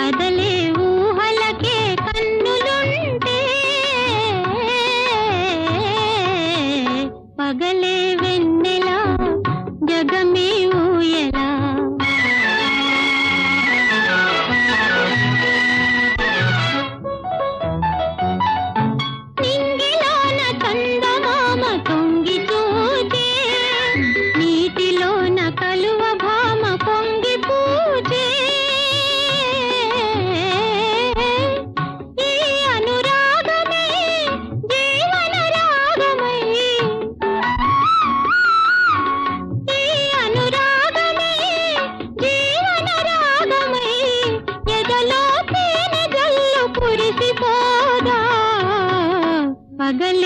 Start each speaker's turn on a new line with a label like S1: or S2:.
S1: కదలే ఊహలకే కన్నులుంటే పగలే వెన్నెలా జగమే ఊయలా నింగిలోన చందమామ తొంగి చూచే నీటిలోన కలువ భామ పొంగి పూచే ఈ అనురాగమే జీవన రాగమై ఈ అనురాగమే జీవన రాగమై ఎదలో తేనె జల్లు కురిసిపోదా పగలే